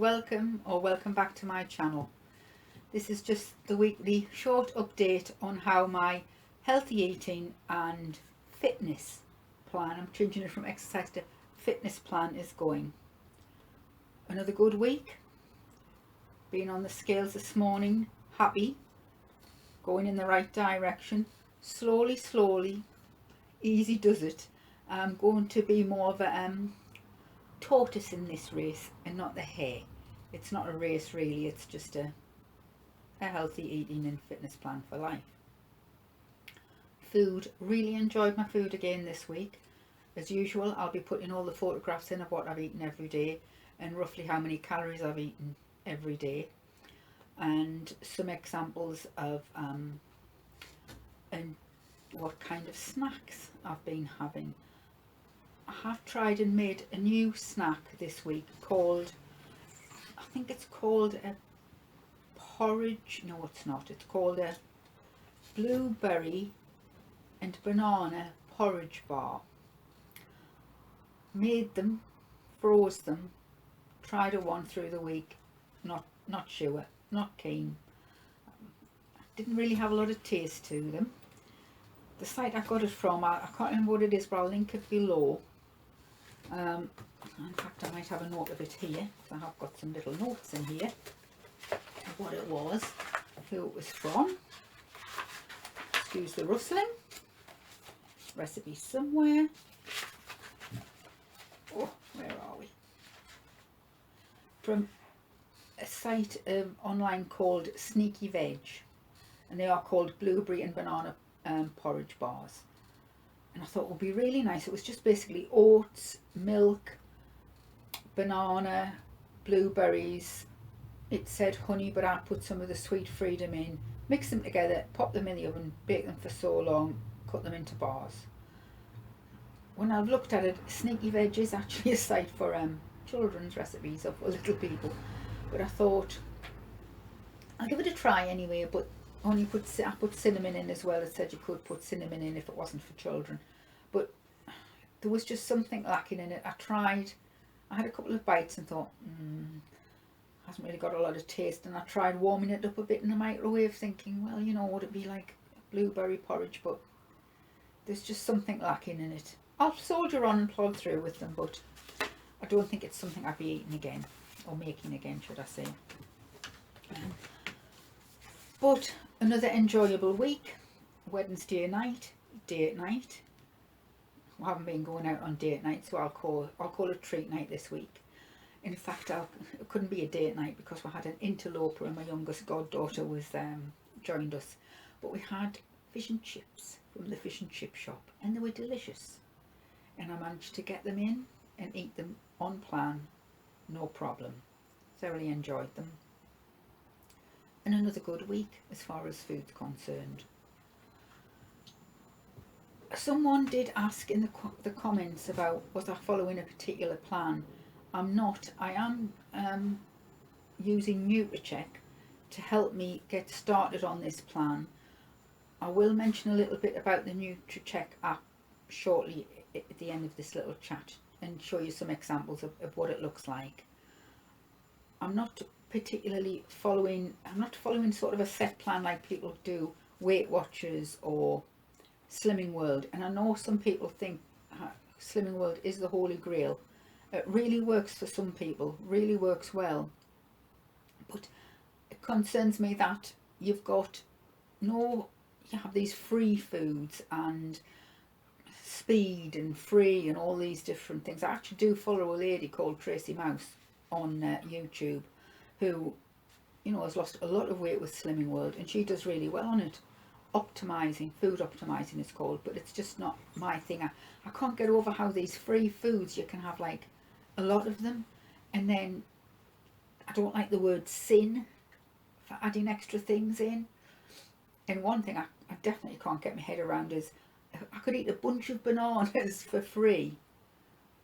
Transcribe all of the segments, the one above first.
welcome or welcome back to my channel. This is just the weekly short update on how my healthy eating and fitness plan, I'm changing it from exercise to fitness plan, is going. Another good week. Being on the scales this morning, happy, going in the right direction. Slowly, easy does it. I'm going to be more of a tortoise in this race and not the hare. It's not a race really, it's just a healthy eating and fitness plan for life. Food, really enjoyed my food again this week. As usual, I'll be putting all the photographs in of what I've eaten every day and roughly how many calories I've eaten every day, and some examples of and what kind of snacks I've been having. I have tried and made a new snack this week called, I think it's called a porridge. No, it's not. It's called a blueberry and banana porridge bar. Made them, froze them, tried a one through the week. Not sure, not keen. Didn't really have a lot of taste to them. The site I got it from, I can't remember what it is, but I'll link it below. In fact, I might have a note of it here, so I have got some little notes in here of what it was, who it was from. Excuse the rustling. Recipe somewhere. Oh, where are we? From a site online called Sneaky Veg, and they are called blueberry and banana porridge bars. And I thought it would be really nice. It was just basically oats, milk, banana, blueberries. It said honey, but I put some of the sweet freedom in, mix them together, pop them in the oven, bake them for so long, cut them into bars. When I've looked at it, Sneaky Veg is actually a site for children's recipes or for little people, but I thought I'll give it a try anyway. But I put cinnamon in as well. It said you could put cinnamon in if it wasn't for children, but there was just something lacking in it. I had a couple of bites and thought, hasn't really got a lot of taste, and I tried warming it up a bit in the microwave thinking, well, you know, would it be like blueberry porridge, but there's just something lacking in it. I'll soldier on and plod through with them, but I don't think it's something I'd be eating again, or making again, should I say. But another enjoyable week. Wednesday night, date night. I haven't been going out on date night, so I'll call it treat night this week. In fact, it couldn't be a date night because we had an interloper and my youngest goddaughter was joined us. But we had fish and chips from the fish and chip shop, and they were delicious. And I managed to get them in and eat them on plan, no problem. Thoroughly enjoyed them. And another good week as far as food's concerned. Someone did ask in the comments about was I following a particular plan. I'm not. I am using NutriCheck to help me get started on this plan. I will mention a little bit about the NutriCheck app shortly at the end of this little chat and show you some examples of what it looks like. I'm not following sort of a set plan like people do, Weight Watchers or Slimming World. And I know some people think Slimming World is the holy grail. It really works for some people, really works well. But it concerns me that you have these free foods and speed and free and all these different things. I actually do follow a lady called Tracy Mouse on YouTube who, you know, has lost a lot of weight with Slimming World, and she does really well on it. Food optimizing is called, but it's just not my thing. I can't get over how these free foods, you can have like a lot of them, and then I don't like the word sin for adding extra things in. And one thing I definitely can't get my head around is I could eat a bunch of bananas for free,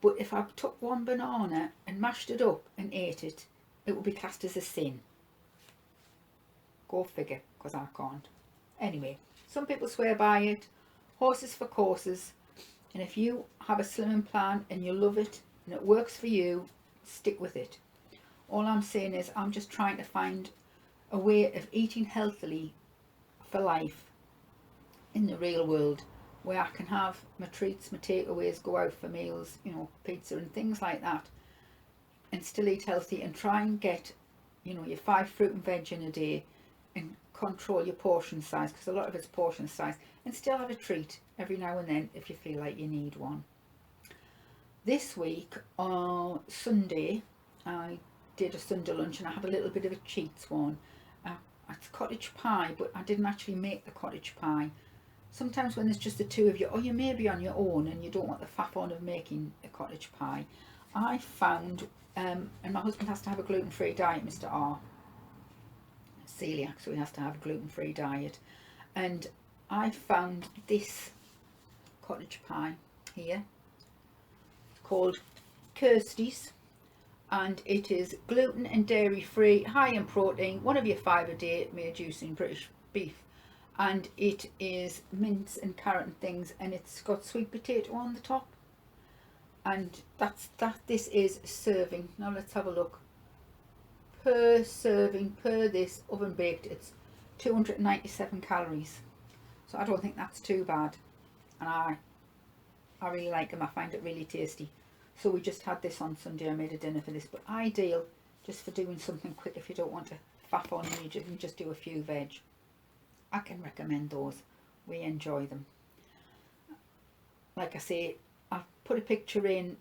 but if I took one banana and mashed it up and ate it, it would be classed as a sin. Go figure, because I can't. Anyway, some people swear by it. Horses for courses. And if you have a slimming plan and you love it and it works for you, stick with it. All I'm saying is I'm just trying to find a way of eating healthily for life in the real world, where I can have my treats, my takeaways, go out for meals, you know, pizza and things like that, and still eat healthy and try and get, you know, your 5 fruit and veg in a day, and control your portion size, because a lot of it's portion size, and still have a treat every now and then if you feel like you need one. This week on Sunday I did a Sunday lunch and I had a little bit of a cheats one. It's cottage pie, but I didn't actually make the cottage pie. Sometimes when there's just the two of you, or you may be on your own and you don't want the faff on of making a cottage pie, I found, and my husband has to have a gluten-free diet, Mr. R, celiac, so he has to have a gluten-free diet, and I found this cottage pie here. It's called Kirsty's, and it is gluten and dairy free, high in protein, one of your 5 a day, made using British beef, and it is mince and carrot and things, and it's got sweet potato on the top, and this is serving. Now let's have a look. Per serving, per this oven baked, it's 297 calories, so I don't think that's too bad, and I really like them. I find it really tasty. So we just had this on Sunday. I made a dinner for this, but ideal just for doing something quick if you don't want to faff on and you can just do a few veg. I can recommend those. We enjoy them. Like I say, I've put a picture in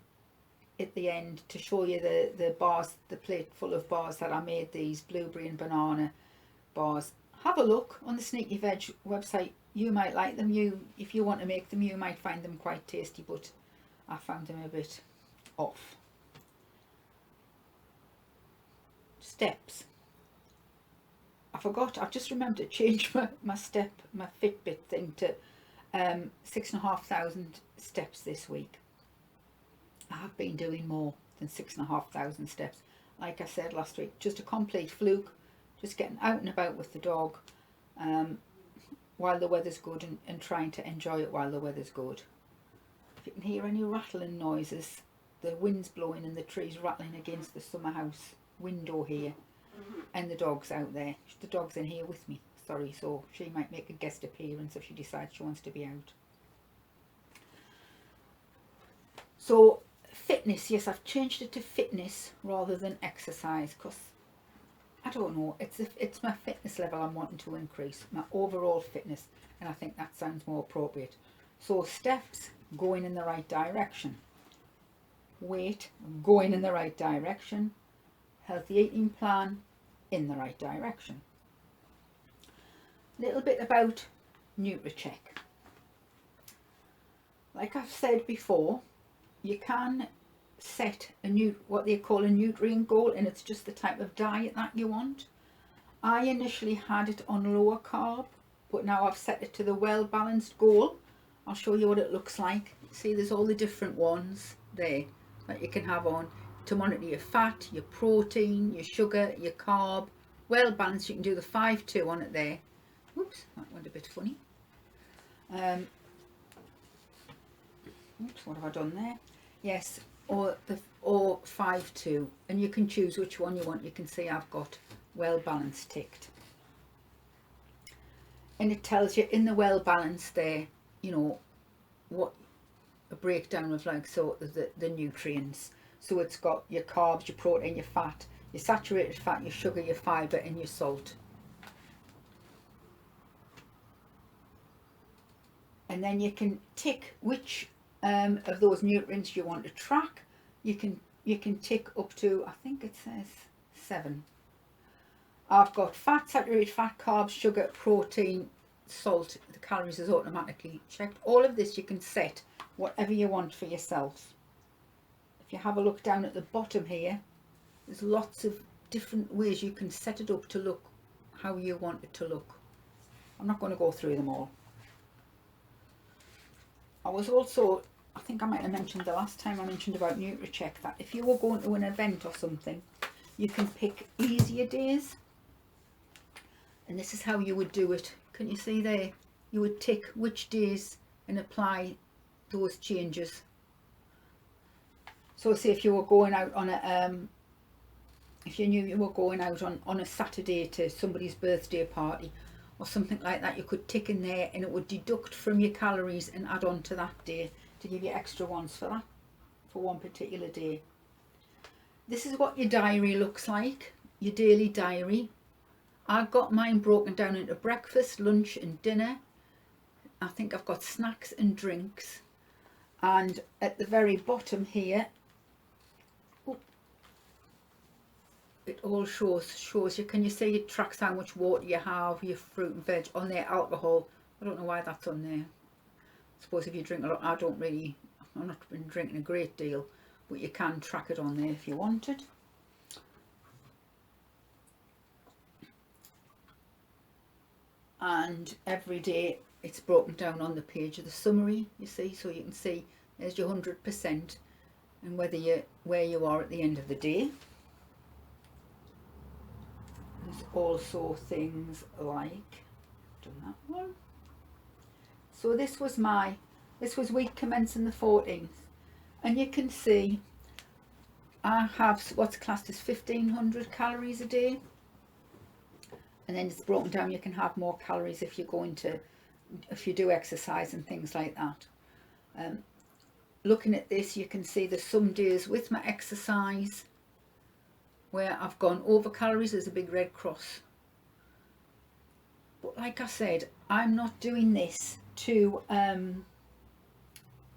at the end to show you the bars, the plate full of bars that I made, these blueberry and banana bars. Have a look on the Sneaky Veg website. You might like them. If you want to make them, you might find them quite tasty, but I found them a bit off. Steps. I forgot, I've just remembered to change my Fitbit thing to 6,500 steps this week. I have been doing more than 6,500 steps. Like I said last week, just a complete fluke, just getting out and about with the dog while the weather's good, and trying to enjoy it while the weather's good. If you can hear any rattling noises, the wind's blowing and the trees rattling against the summer house window here, and the dog's out there. The dog's in here with me, sorry, so she might make a guest appearance if she decides she wants to be out. So fitness, yes, I've changed it to fitness rather than exercise, because I don't know, it's my fitness level I'm wanting to increase, my overall fitness, and I think that sounds more appropriate. So steps, going in the right direction. Weight, going in the right direction. Healthy eating plan, in the right direction. Little bit about NutriCheck. Like I've said before, you can set what they call a nutrient goal, and it's just the type of diet that you want. I initially had it on lower carb, but now I've set it to the well balanced goal. I'll show you what it looks like. See, there's all the different ones there that you can have on to monitor your fat, your protein, your sugar, your carb. Well balanced. You can do the 5-2 on it there. Oops, that went a bit funny. Oops, what have I done there? Yes, or 5-2, and you can choose which one you want. You can see I've got well balanced ticked, and it tells you in the well balanced there, you know, what a breakdown of, like, so the nutrients. So it's got your carbs, your protein, your fat, your saturated fat, your sugar, your fibre, and your salt. And then you can tick which of those nutrients you want to track. You can tick up to, I think it says 7. I've got fat, saturated fat, carbs, sugar, protein, salt. The calories is automatically checked. All of this you can set whatever you want for yourself. If you have a look down at the bottom here, there's lots of different ways you can set it up to look how you want it to look. I'm not going to go through them all. I was also, I think I might have mentioned the last time I mentioned about NutriCheck, that if you were going to an event or something, you can pick easier days, and this is how you would do it. Can you see there? You would tick which days and apply those changes. So say if you were going out on a if you knew you were going out on a Saturday to somebody's birthday party or something like that, you could tick in there and it would deduct from your calories and add on to that day to give you extra ones for that, for one particular day. This is what your diary looks like, your daily diary. I've got mine broken down into breakfast, lunch and dinner. I think I've got snacks and drinks. And at the very bottom here, it all shows you. Can you see it tracks how much water you have, your fruit and veg, on there, alcohol. I don't know why that's on there. I suppose if you drink a lot, I'm not been drinking a great deal, but you can track it on there if you wanted. And every day it's broken down on the page of the summary, you see, so you can see there's your 100% and where you are at the end of the day. There's also things like, done that one. So this was week commencing the 14th, and you can see I have what's classed as 1500 calories a day, and then it's broken down. You can have more calories if you do exercise and things like that. Looking at this, you can see there's some days with my exercise where I've gone over calories. There's a big red cross. But like I said, I'm not doing this to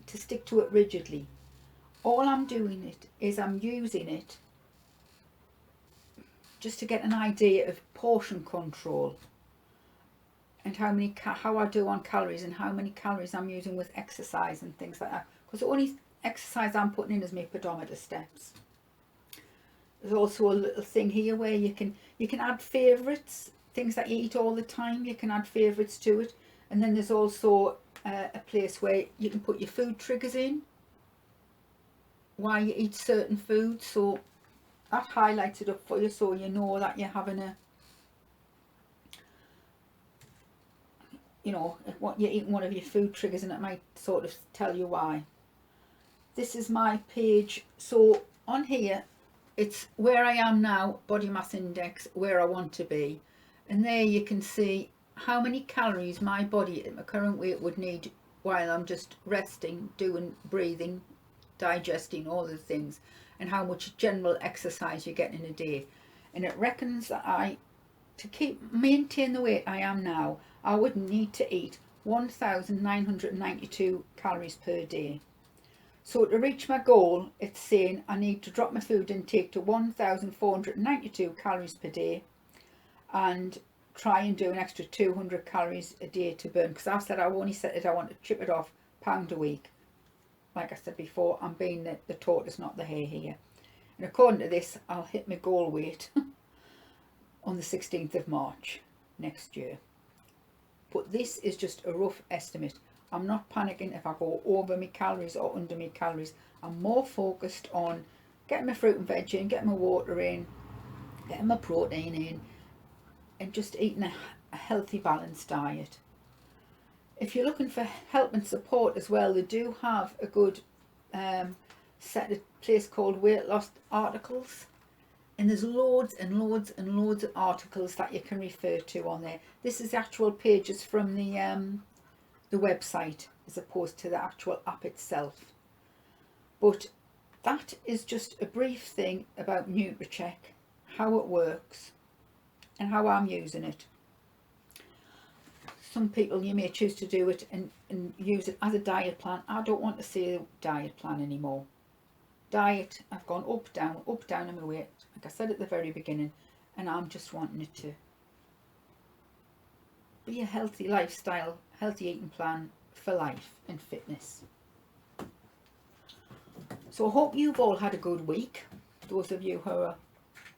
stick to it rigidly. All I'm doing it is I'm using it just to get an idea of portion control and how I do on calories and how many calories I'm using with exercise and things like that. Because the only exercise I'm putting in is my pedometer steps. There's also a little thing here where you can add favourites, things that you eat all the time. You can add favourites to it, and then there's also a place where you can put your food triggers in, why you eat certain foods. So that highlights it up for you, so you know that you're having what you're eating, one of your food triggers, and it might sort of tell you why. This is my page. So on here, it's where I am now, body mass index, where I want to be, and there you can see how many calories my body at my current weight would need while I'm just resting, doing breathing, digesting, all the things, and how much general exercise you get in a day. And it reckons that to maintain the weight I am now, I would need to eat 1992 calories per day. So to reach my goal, it's saying I need to drop my food intake to 1492 calories per day and try and do an extra 200 calories a day to burn, because I've said I want to chip it off £1 a week. Like I said before, I'm being the tortoise, not the hare here. And according to this, I'll hit my goal weight on the 16th of March next year. But this is just a rough estimate. I'm not panicking if I go over my calories or under my calories. I'm more focused on getting my fruit and veg in, getting my water in, getting my protein in, and just eating a healthy, balanced diet. If you're looking for help and support as well, they do have a good place called Weight Loss Articles. And there's loads and loads and loads of articles that you can refer to on there. This is the actual pages from the website as opposed to the actual app itself. But that is just a brief thing about NutriCheck, how it works and how I'm using it. Some people, you may choose to do it and use it as a diet plan. I don't want to say diet plan anymore. Diet, I've gone up down in my weight, like I said at the very beginning, and I'm just wanting it to be a healthy lifestyle, healthy eating plan for life and fitness. So I hope you've all had a good week. Those of you who are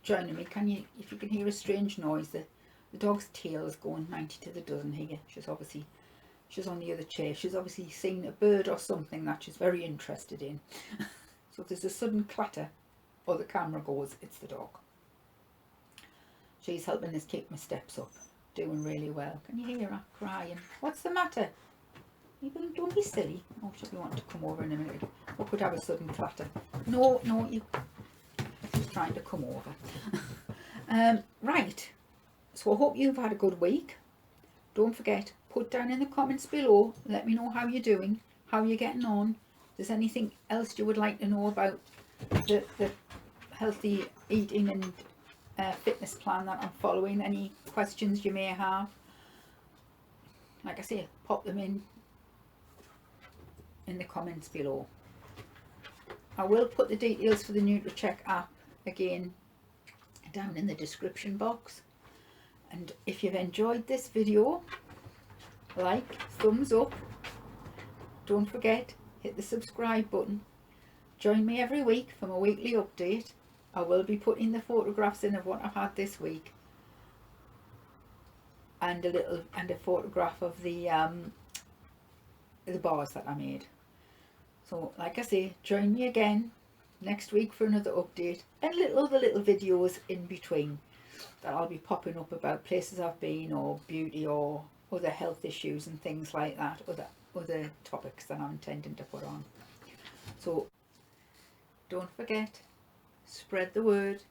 joining me, if you can hear a strange noise, the dog's tail is going 90 to the dozen here. She's on the other chair. She's obviously seen a bird or something that she's very interested in. So if there's a sudden clatter or the camera goes, it's the dog. She's helping us keep my steps up, doing really well. Can you hear her crying? What's the matter? Don't be silly. Oh, she'll be wanting to come over in a minute. We could have a sudden clatter. No, you. Just trying to come over. Right, so I hope you've had a good week. Don't forget, put down in the comments below, let me know how you're doing, how you're getting on. If there's anything else you would like to know about the healthy eating and fitness plan that I'm following, any questions you may have, like I say, pop them in the comments below. I will put the details for the NutriCheck app again down in the description box. And if you've enjoyed this video, like, thumbs up. Don't forget, hit the subscribe button. Join me every week for my weekly update. I will be putting the photographs in of what I've had this week, and a photograph of the bars that I made. So like I say, join me again next week for another update and other little videos in between that I'll be popping up about places I've been, or beauty, or other health issues and things like that, other topics that I'm intending to put on. So don't forget, spread the word,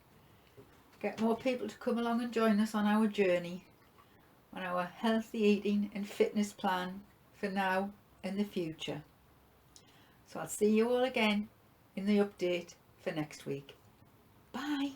get more people to come along and join us on our journey, on our healthy eating and fitness plan for now and the future. So I'll see you all again in the update for next week. Bye.